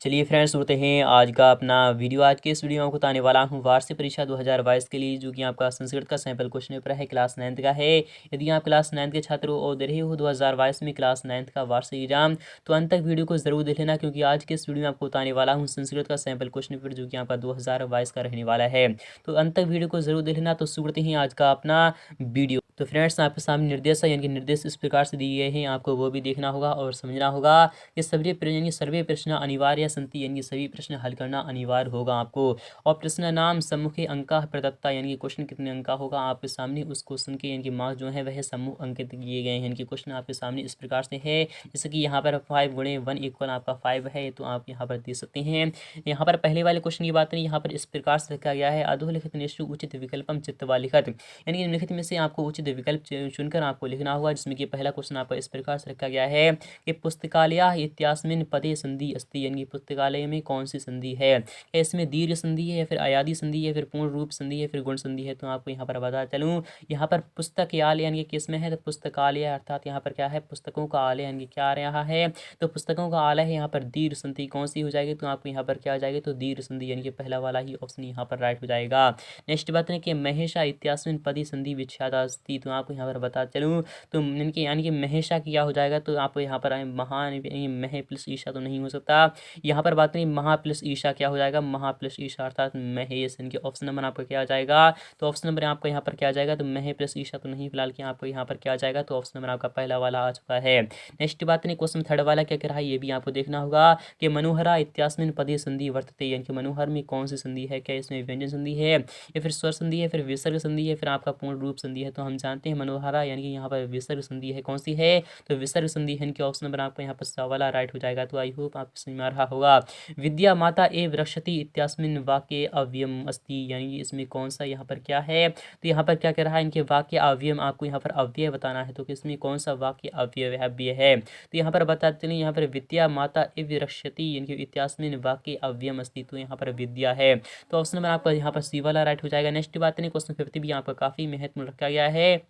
चलिए फ्रेंड्स, होते हैं आज का अपना वीडियो। आज के इस वीडियो में आपको बताने वाला हूँ वार्षिक परीक्षा 2022 के लिए, जो कि आपका संस्कृत का सैंपल क्वेश्चन पेपर है, क्लास 9th का है। यदि आप क्लास 9th के छात्र हो और दे रहे हो 2022 में क्लास 9th का वार्षिक एग्जाम, तो अंत तक वीडियो को जरूर देख लेना, क्योंकि आज के इस वीडियो में आपको बताने वाला हूँ संस्कृत का सैंपल क्वेश्चन पेपर, जो कि आपका 2022 का रहने वाला है। तो अंत तक वीडियो को जरूर देख लेना। तो शुरू करते हैं आज का अपना वीडियो। तो फ्रेंड्स, आपके सामने निर्देश है, यानी कि निर्देश इस प्रकार से दिए गए हैं, आपको वो भी देखना होगा और समझना होगा। ये सर्वे प्रश्न अनिवार्य संति, यानी सभी प्रश्न हल करना अनिवार्य होगा आपको। और प्रश्न नाम सम्मुखे अंका प्रदत्ता, यानी कि क्वेश्चन कितने अंक का होगा आपके सामने, उस क्वेश्चन के यानी कि मार्क्स जो है वह सम्मुख अंकित किए गए हैं। यानी कि क्वेश्चन आपके सामने इस प्रकार से है, जैसे कि यहाँ पर 5 गुणे 1 इक्वल आपका 5 है, तो आप यहाँ पर देख सकते हैं। यहाँ पर पहले वाले क्वेश्चन की बात करें, यहाँ पर इस प्रकार से लिखा गया है, अधोलिखित निष्ठु उचित विकल्पम चित्तवा लिखत, यानी कि निम्नलिखित में से आपको उचित विकल्प चुनकर आपको लिखना होगा। जिसमें कि पहला क्वेश्चन आपका इस प्रकार से रखा गया है कि पुस्तकालय इत्यास्मिन् पदे संधि अस्ति, यानी कि पुस्तकालय में कौन सी संधि है, क्या इसमें दीर्घ संधि है या फिर अयादि संधि है, फिर पूर्ण रूप संधि है, फिर गुण संधि है। तो आपको यहाँ पर बता चलूँ, यहाँ पर पुस्तकालय यानी कि किस में है, तो पुस्तकालय अर्थात यहाँ पर क्या है, पुस्तकों का आलय, यानी कि क्या आ रहा है, तो पुस्तकों का आलय है। यहाँ पर दीर्घ संधि कौन सी हो जाएगी, तो आपको यहाँ पर क्या आ जाएगी, तो दीर्घ संधि, यानी कि पहला वाला ही ऑप्शन यहाँ पर राइट हो जाएगा। नेक्स्ट बात है कि महेशा इत्यास्मिन् पदी संधि विच्छेदा अस्ति, तो आपको यहाँ पर बता चलूँ, तो इनके यानी कि महेशा क्या हो जाएगा, तो आपको यहाँ पर महान महे प्लस ईशा तो नहीं हो सकता। यहाँ पर बात नहीं, महा प्लस ईशा क्या हो जाएगा, महा प्लस ईशा अर्थात महेश, इनके ऑप्शन नंबर आपका क्या आ जाएगा, तो ऑप्शन नंबर आपका यहाँ पर क्या आ जाएगा, तो महे प्लस ईशा तो नहीं, फिलहाल कि आपको यहाँ पर क्या आ जाएगा, तो ऑप्शन नंबर आपका पहला वाला आ चुका है। नेक्स्ट बात नहीं, क्वेश्चन थर्ड वाला क्या कह रहा है, ये भी आपको देखना होगा कि मनोहरा इत्यास्मिन् पदे संधि वर्तते, यानी कि मनोहर में कौन सी संधि है, क्या इसमें व्यंजन संधि है या फिर स्वर संधि है, फिर विसर्ग संधि है, फिर आपका पूर्ण रूप संधि है। तो हम जानते हैं मनोहरा यानी कि यहाँ पर विसर्ग संधि है, कौन सी है, तो विसर्ग संधि है। इनके ऑप्शन नंबर आपका यहाँ पर सवाला राइट हो जाएगा। तो आई होप आपको समझ में आ रहा होगा। विद्या माता एव रक्षति इत्यास्मिन् वाक्ये अव्ययम अस्ति, यानी इसमें कौन सा यहाँ पर क्या है, तो यहाँ पर क्या कह रहा है, इनके वाक्य अव्ययम आपको यहाँ पर अव्यय बताना है। तो किसमें कौन सा वाक्य अव्यय है, तो यहाँ पर बताते हैं, यहाँ पर विद्या माता एव रक्षति, यानी कि इत्यास्मिन् वाक्ये अव्ययम अस्ति, तो यहाँ पर विद्या है। तो ऑप्शन नंबर आपका यहाँ पर सी वाला राइट हो जाएगा। नेक्स्ट बात नहीं, क्वेश्चन 50 भी आपका काफी महत्वपूर्ण रखा गया है।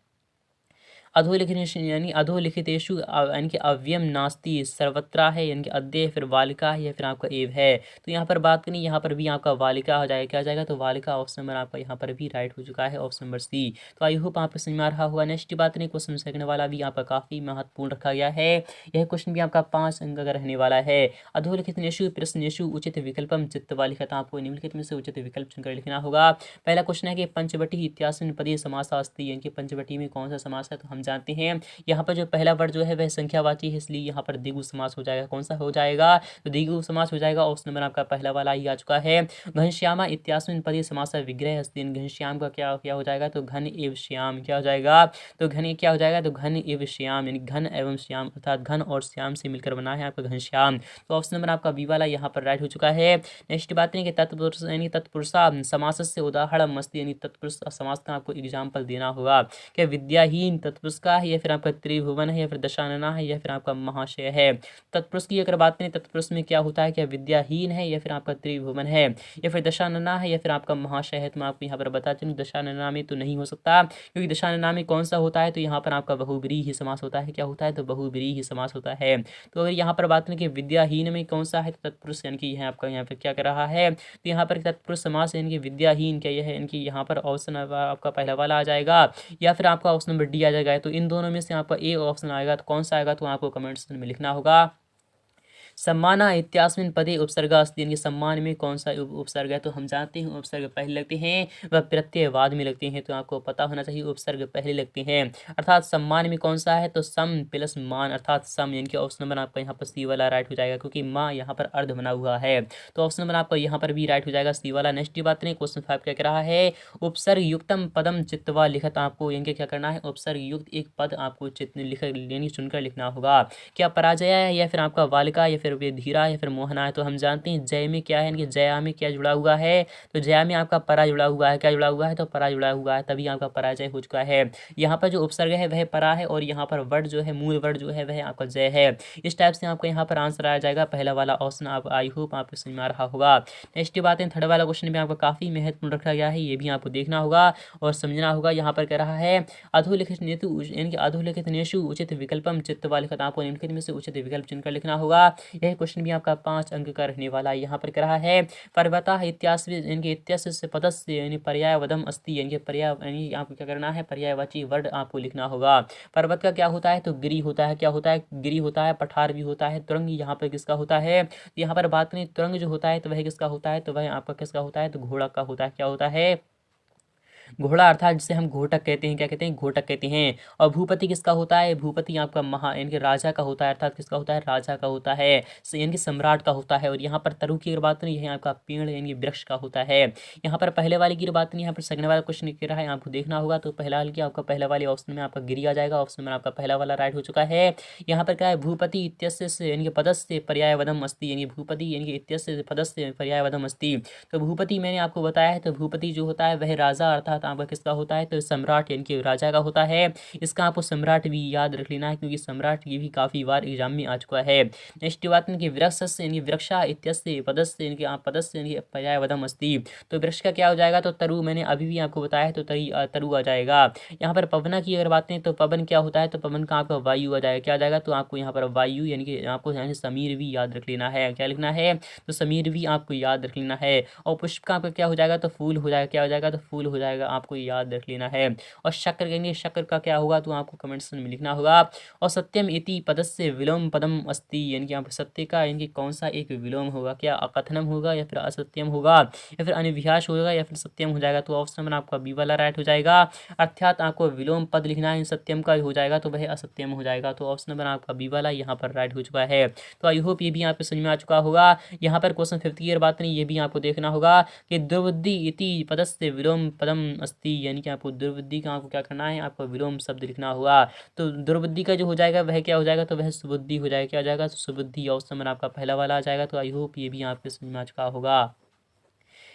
अधोलिखितेषु यानी अधोलिखितेषु यानी कि अव्ययम नास्ति सर्वत्रा है, यानी कि अद्य फिर वालिका है या फिर आपका एव है। तो यहाँ पर बात करें, यहाँ पर भी आपका वालिका हो जाएगा, क्या जाएगा, तो वालिका ऑप्शन नंबर आपका यहाँ पर भी राइट हो चुका है, ऑप्शन नंबर सी। तो आई होप आपको समझ में आ रहा होगा। नेक्स्ट बात नहीं, क्वेश्चन सेकंड वाला भी आपका काफी महत्वपूर्ण रखा गया है। यह क्वेश्चन भी आपका 5 अंक का रहने वाला है। अधोलिखितेषु प्रश्नेषु उचित विकल्पम चित्तवा लिखत, आपको निम्नलिखित में से उचित विकल्प चुनकर लिखना होगा। पहला क्वेश्चन है कि पंचवटी इत्यास्मिन् पदे समासा अस्ति, यानी कि पंचवटी में कौन सा समास है, तो हम जानते हैं यहाँ पर जो पहला वर्ड जो है वह संख्यावाची है, इसलिए यहाँ पर द्विगु समास हो जाएगा। कौन सा हो जाएगा, तो द्विगु समास हो जाएगा। ऑप्शन नंबर आपका पहला वाला ही आ चुका है। घनश्यामा इत्यास्मिन् पदे समासा विग्रह अस्ति, घनश्याम का क्या हो जाएगा, तो घन एवं श्याम क्या हो जाएगा, तो घन क्या हो जाएगा, तो घन एवं श्याम, यानी घन एवं श्याम अर्थात घन और श्याम से मिलकर बना है आपका घनश्याम। तो ऑप्शन नंबर आपका बी वाला यहाँ पर राइट हो चुका है। नेक्स्ट बात है कि तत्पुरुष यानी तत्पुरुषा समास से उदाहरण मस्ती, यानी तत्पुरुष समास का आपको एग्जाम्पल देना होगा। क्या विद्याहीन तत्पुरुष का है या फिर आपका त्रिभुवन है या फिर दशानना है या फिर आपका महाशय है। तत्पुरुष की अगर बात करें, तत्पुरुष में क्या होता है, क्या विद्याहीन है या फिर आपका त्रिभुवन है या फिर दशानना है या फिर आपका महाशय है। तो मैं आपको यहाँ पर बता चलूँ, दशानना में तो नहीं हो सकता, क्योंकि दशानना में कौन सा होता है, तो यहाँ पर आपका बहुब्रीहि समास होता है। क्या होता है, तो बहुब्रीहि समास होता है। तो अगर यहाँ पर बात करें कि विद्याहीन में कौन सा है, तो तत्पुरुष, यानी कि यह आपका यहाँ पर क्या कर रहा है, तो यहाँ पर तत्पुरुष समास यानी कि विद्याहीन क्या यह है, इनकी यहाँ पर ऑप्शन आपका पहला वाला आ जाएगा या फिर आपका ऑप्शन नंबर डी आ जाएगा। तो इन दोनों में से आपका ए ऑप्शन आएगा, तो कौन सा आएगा, तो आपको कमेंट सेक्शन में लिखना होगा। सम्माना इत्यास्मिन् पदे उपसर्गा अस्ति, यानी सम्मान में कौन सा उपसर्ग है, तो हम जानते हैं उपसर्ग पहले लगते हैं वह प्रत्ययवाद में लगते हैं। तो आपको पता होना चाहिए उपसर्ग पहले लगते हैं, अर्थात सम्मान में कौन सा है, तो सम प्लस मान अर्थात सम, यानी कि ऑप्शन नंबर आपका यहाँ पर सी वाला राइट हो जाएगा, क्योंकि माँ यहाँ पर अर्ध बना हुआ है। तो ऑप्शन नंबर आपका यहाँ पर भी राइट हो जाएगा, सी वाला। नेक्स्ट बात नहीं, क्वेश्चन 5 क्या कह रहा है, उपसर्ग युक्तम पदम चित्तवा लिखत, आपको यानी क्या करना है, उपसर्ग युक्त एक पद आपको लिख यानी चुनकर लिखना होगा। क्या पराजय है या फिर आपका बालिका या फिर धीरा या फिर मोहना है। तो हम जानते हैं जय में क्या है, यानी कि जया में क्या जुड़ा हुआ है, तो जया में आपका परा जुड़ा हुआ है। क्या जुड़ा हुआ है, तो परा जुड़ा हुआ है, तभी आपका पराजय हो चुका है। यहाँ पर जो उपसर्ग है वह परा है और यहाँ पर वर्ड जो है, मूल वर्ड जो है वह आपका जय है। इस टाइप से आपका यहाँ पर आंसर आ जाएगा, पहला वाला ऑप्शन। आप आई होप आपको समझ में आ रहा होगा। नेक्स्ट बात है, थर्ड वाला क्वेश्चन में आपका काफी महत्वपूर्ण रखा गया है, ये भी आपको देखना होगा और समझना होगा। यहाँ पर कह रहा है अधोलिखित नेतु यानी कि अधोलिखित नेशु उचित विकल्पम चित्तवा लिखत, आपको निम्नलिखित में से उचित विकल्प चुनकर लिखना होगा। यह क्वेश्चन भी आपका 5 अंक का रहने वाला है। यहाँ पर कह रहा है पर्वतः इत्यास्य इनके इत्यस्य पदस्य यानी पर्यायवदम अस्ति यानी पर्याय यानी आपको क्या करना है, पर्यायवाची वर्ड आपको लिखना होगा। पर्वत का क्या होता है तो गिरी होता है, क्या होता है गिरी होता है, पठार भी होता है, तुरंग यहाँ पर किसका होता है, यहाँ पर बात करें तुरंग जो होता है तो वह किसका होता है, तो वह आपका किसका होता है तो घोड़ा का होता है, क्या होता है घोड़ा, अर्थात जिसे हम घोटक कहते हैं, क्या कहते हैं घोटक कहते हैं। और भूपति किसका होता है, भूपति आपका महा यानी कि राजा का होता है, अर्थात किसका होता है राजा का होता है, यानी कि सम्राट का होता है। और यहाँ पर तरु की अगर बात करें यह आपका पेड़ यानी कि वृक्ष का होता है। यहाँ पर पहले वाले की बात नहीं, यहाँ पर सेकंड वाला क्वेश्चन कह रहा है आपको देखना होगा। तो पहला वाले की आपका पहले वाले ऑप्शन में आपका गिरी आ जाएगा, ऑप्शन में आपका पहला वाला राइट हो चुका है। यहाँ पर क्या है भूपति इत्यस्य यानी कि पदस्य पर्यायवदम अस्ति यानी भूपति यानी कि इत्यस्य पदस्य पर्यायवदम अस्ति। तो भूपति मैंने आपको बताया है, तो भूपति जो होता है वह राजा अर्थात आपका किसका होता है तो सम्राट यानी कि राजा का होता है। इसका आपको सम्राट भी याद रख लेना है क्योंकि सम्राट ये भी काफी बार एग्जाम में आ चुका है। नेक्स्ट बात है कि वृक्षस्य यानी वृक्षा इत्यस्य पदस्य यानी कि आप पदस्य यानी पर्यायवदम अस्ति। तो वृक्ष का क्या हो जाएगा तो तरु, मैंने अभी भी आपको बताया है तो तरु आ जाएगा। यहाँ पर पवन की अगर बात करें तो पवन क्या होता है तो पवन का आपका वायु आ जाएगा, क्या आ जाएगा तो आपको यहाँ पर वायु यानी कि आपको यहाँ से समीर भी याद रख लेना है, क्या लिखना है तो समीर भी आपको याद रख लेना है। और पुष्प का आपका क्या हो जाएगा तो फूल हो जाएगा, क्या हो जाएगा तो फूल हो जाएगा, आपको याद रख लेना है। और शक्र कहेंगे, शक्र का क्या होगा तो आपको कमेंट सेक्शन में लिखना होगा। और सत्यम इति पदस्य विलोम पदम अस्ति यानी कि आप सत्य का यानी कि कौन सा एक विलोम होगा, क्या अकथनम होगा या फिर असत्यम होगा या फिर अनिव्यास होगा या फिर सत्यम हो जाएगा। तो ऑप्शन में आपका बी वाला राइट हो जाएगा, अर्थात आपको विलोम पद लिखना है, सत्यम का हो जाएगा तो वह असत्यम हो जाएगा। तो ऑप्शन नंबर आपका बी वाला यहाँ पर राइट हो चुका है। तो आई होप ये भी आपको समझ में आ चुका होगा। यहाँ पर क्वेश्चन 50 की बात नहीं, ये भी आपको देखना होगा कि दुर्बुद्धि इति पदस्य विलोम पदम अस्ति यानी कि आपको दुर्बुद्धि का आपको क्या करना है, आपको विलोम शब्द लिखना होगा। तो दुर्बुद्धि का जो हो जाएगा वह क्या हो जाएगा तो वह सुबुद्धि हो जाएगा, क्या हो जाएगा तो सुबुद्धि। ऑप्शन नंबर आपका पहला वाला आ जाएगा। तो आई होप ये भी आपके समझ में आ चुका होगा।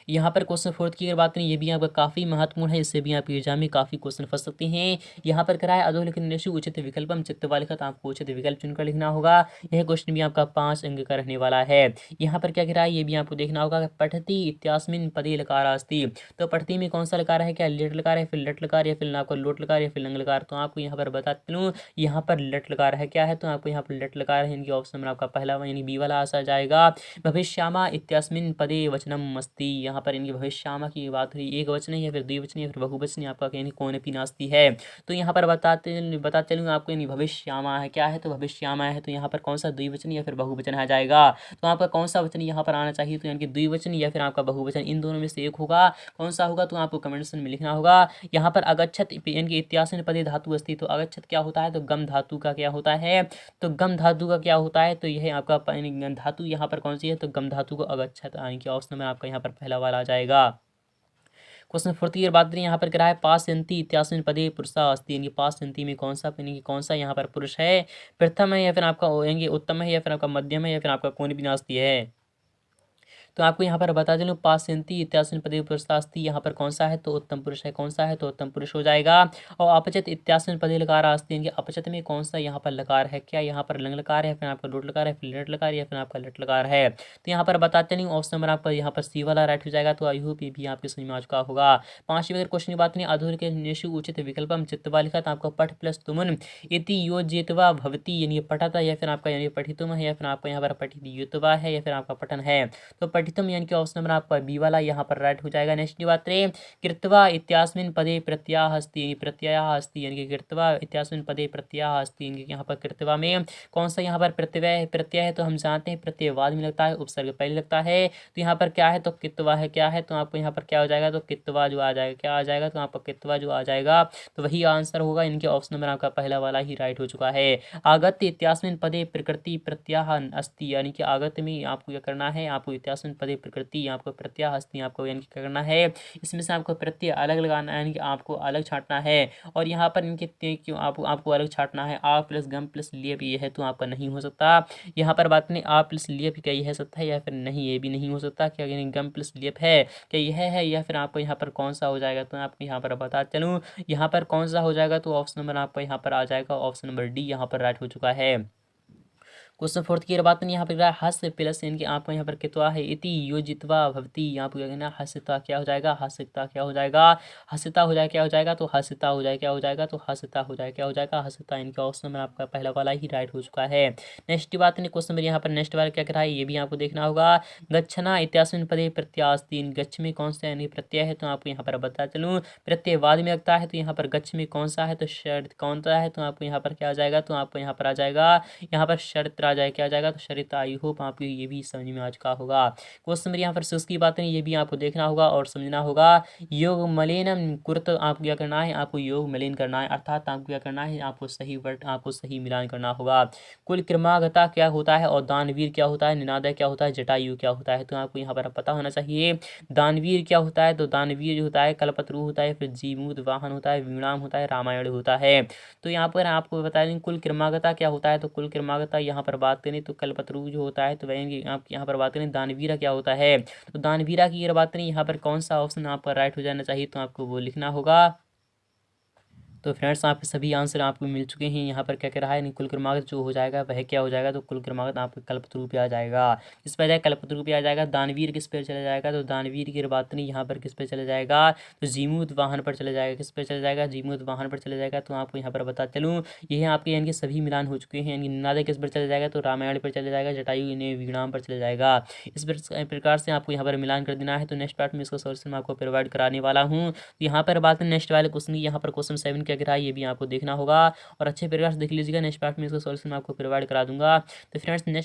यहाँ पर क्वेश्चन 4 की अगर बात करें ये भी आपका काफ़ी महत्वपूर्ण है, इससे भी आपके एग्जाम में काफ़ी क्वेश्चन फंस सकते हैं। यहाँ पर कराए अधोलिखितेषु उचित विकल्पम चित्तवा लिखत, आपको उचित विकल्प चुनकर लिखना होगा। यह क्वेश्चन भी आपका 5 अंक का रहने वाला है। यहाँ पर क्या कह रहा है ये भी आपको देखना होगा। पठती इत्यास्मिन पदे लकार अस्ति, तो पठती में कौन सा लकार है, क्या लेट लकार है, फिर लट लकार या फिर आपको लोट लकार या फिर लंग लकार। तो आपको यहाँ पर बताते हूँ यहाँ पर लट लकार है, क्या है तो आपको यहाँ पर लट लकार है, इनकी ऑप्शन में आपका पहला यानी बी वाला आ जाएगा। भविष्यामा इत्यास्मिन पदे वचनम अस्ति, यहाँ पर इनकी भविष्यामा की बात हुई, एक वचन या फिर द्विवचन या फिर बहुवचन आपका यानी कौन भी नास्ती है। तो यहाँ पर बता चलूँगा आपको यानी भविष्यामा है, क्या है तो भविष्यामा है। तो यहाँ पर कौन सा द्विवचन या फिर बहुवचन आ जाएगा, तो आपका कौन सा वचन यहाँ पर आना चाहिए तो यानी कि द्विवचन या फिर आपका बहुवचन, इन दोनों में से एक होगा। कौन सा होगा तो आपको कमेंट सेक्शन में लिखना होगा। यहाँ पर अगच्छत यानी कि इत्यासन पदे धातु अस्ति, तो अगच्छत क्या होता है तो गम धातु का क्या होता है, तो गम धातु का क्या होता है तो यह आपका धातु यहाँ पर कौन सी है तो गम धातु को अगच्छत आने की ऑप्शन में आपका यहाँ पर पहला वाला आ जाएगा। क्वेश्चन 4 की बात करें यहाँ पर करा है पासयन्ति इत्यासन पदे पुरुषा अस्ति, यानी पासयन्ति में कौन सा यहाँ पर पुरुष है, प्रथम है या फिर आपका उत्तम है या फिर आपका मध्यम है या फिर आपका कौन भी नास्ती है। तो आपको यहाँ पर बता दें पासयन्ति इत्यासन पदे पुरुषास्ति, यहाँ पर कौन सा है तो उत्तम पुरुष है, कौन सा है तो उत्तम पुरुष हो जाएगा। और अपचत इत्यासन पदे लकार आस्ति, यानी अपचत में कौन सा यहाँ पर लकार है, क्या यहाँ पर लंग लकार है, फिर आपका लोट लकार है, फिर लट लकार या फिर आपका लट लकार है। तो यहाँ पर बताते नहीं ऑप्शन नंबर आपका यहाँ पर सी वाला राइट हो जाएगा। तो आई होप ये भी आपके समझ में आ चुका होगा। 5वीं अगर क्वेश्चन की बात नहीं अधूर के निशु उचित विकल्पम चित्तवा लिखा, तो आपका पठ प्लस तुमन इति योजितवा भवती, यानी पठता या फिर आपका यानी पठितुम है या फिर आपका यहाँ पर पठित युतवा है या फिर आपका पठन है। तो पठितुम यानी कि ऑप्शन नंबर आपका बी वाला यहाँ पर राइट हो जाएगा। नेक्स्ट की बात करें कृत्वा इत्यास्मिन पदे प्रत्याह अस्ति, प्रत्यय अस्ति यानी कि कृत्वा इत्यास्मिन पदे प्रत्यय अस्ति, यानी कि यहाँ पर कृत्वा में कौन सा यहाँ पर प्रत्यय है तो हम जानते हैं प्रत्ययवाद में लगता है, उपसर्ग पहले लगता है। तो यहाँ पर क्या है तो कित्वा है, क्या है तो आपको यहाँ पर क्या हो जाएगा तो कित्वा जो आ जाएगा, क्या आ जाएगा तो आपका कित्वा जो आ जाएगा, तो वही आंसर होगा। इनके ऑप्शन नंबर आपका पहला वाला ही राइट हो चुका है। आगत्य इत्यास्मिन पदे प्रकृति प्रत्याह अस्ति, यानी कि आगत्य में आपको क्या करना है, आपको इत्यास्मिन पदे प्रकृति आपको प्रत्याह अस्ति आपको यानी क्या करना है, इसमें से आपको प्रत्यय अलग लगाना है, यानी कि आपको अलग छांटना है। और यहाँ पर इनके क्यों आपको अलग छांटना है, आ प्लस गम प्लस लियप ये है तो आपका नहीं हो सकता। यहाँ पर बात नहीं आ प्लस लियप क्या यह सकता है या फिर नहीं, ये भी नहीं हो सकता। क्या यानी गम प्लस लियप है क्या यह है या फिर आपको यहाँ पर कौन सा हो जाएगा, तो आपको यहाँ पर बता चलूँ यहाँ पर कौन सा हो जाएगा। तो ऑप्शन नंबर आपका यहाँ पर आ जाएगा, ऑप्शन नंबर डी यहाँ पर राइट हो चुका है। क्वेश्चन 4 की बात नहीं यहाँ पर हस्य प्लस यानी कि आपको यहाँ पर कितवा है इति योजित्वा भवती, यहाँ पर क्या कहना हस्यता क्या हो जाएगा, हस्यता क्या हो जाएगा, हस्यता हो जाए क्या हो जाएगा, तो हस्यता हो जाए क्या हो जाएगा, तो हस्यता हो जाए क्या हो जाएगा, हस्यता। इनका ऑप्शन नंबर आपका पहला वाला ही राइट हो चुका है। नेक्स्ट बात नहीं क्वेश्चन नंबर यहाँ पर नेक्स्ट वाला क्या कह रहा है ये भी आपको देखना होगा। गच्छना इत्यास्मिन् पदे प्रत्यास्तीन, गच्छ में कौन सा यानी प्रत्यय है, तो आपको यहाँ पर बता चलूँ प्रत्यय बाद में लगता है, तो यहाँ पर गच्छ में कौन सा है, तो शर्त कौन सा है, तो आपको यहाँ पर क्या आ जाएगा, तो आपको यहाँ पर आ जाएगा, यहाँ पर शर्त आ जाए क्या आ जाएगा, तो शर्त। आई होप आपको ये भी समझ में आ चुका होगा। क्वेश्चन नंबर यहाँ पर सिक्स की बात नहीं ये भी आपको देखना होगा और समझना होगा। योग मलिनम कुर्त, आपको क्या करना है, आपको योग मलिन करना है, अर्थात आपको क्या करना है, आपको सही वर्ड आपको सही मिलान करना होगा। कुल क्रमागता क्या होता है, और दानवीर क्या होता है, निनादय क्या होता है, जटायु क्या होता है, तो आपको यहाँ पर पता होना चाहिए। दानवीर क्या होता है, तो दानवीर जो होता है कल्पतरु होता है, फिर जीमूत वाहन होता है, वीणाम होता है, रामायण होता है। तो यहाँ पर आपको बता दें कुल क्रमागता क्या होता है, तो कुल क्रमागता यहाँ पर बात करें तो कल्पतरु जो होता है, तो वही आप यहाँ पर बात करें दानवीरा क्या होता है, तो दानवीरा की अगर बात करें यहाँ पर कौन सा ऑप्शन आपका राइट हो जाना चाहिए, तो आपको वो लिखना होगा। तो फ्रेंड्स आपके सभी आंसर आपको मिल चुके हैं। यहाँ पर क्या कह रहा है कुल क्रमागत जो हो जाएगा वह क्या हो जाएगा, तो कुल क्रमागत आपके कल्पतरु पे आ जाएगा। किस पे आ जाएगा, कल्पतरु पे आ जाएगा। दानवीर किस पे चला जाएगा, तो दानवीर की बात नहीं यहाँ पर किस पे चला जाएगा, तो जीमूत वाहन पर चला जाएगा। किस पे चला जाएगा, जीमूत वाहन पर चला जाएगा। तो आपको यहाँ पर बता चलूँ ये आपके यानी कि सभी मिलान हो चुके हैं। यानी निनादय किस पर चला जाएगा, तो रामायण पर चला जाएगा। जटायु इन्हें वीणाम पर चला जाएगा। इस प्रकार से आपको यहाँ पर मिलान कर देना है। तो नेक्स्ट पार्ट में इसका सोल्यूशन मैं आपको प्रोवाइड कराने वाला हूँ। यहाँ पर बात नेक्स्ट वाले क्वेश्चन की, यहाँ पर क्वेश्चन 7 क्या कह रहा है ये भी आपको देखना होगा और अच्छे प्रकार से देख लीजिएगा। नेक्स्ट पार्ट में इसका सॉल्यूशन मैं आपको प्रोवाइड करा दूंगा। तो फ्रेंड्स नेक्स्ट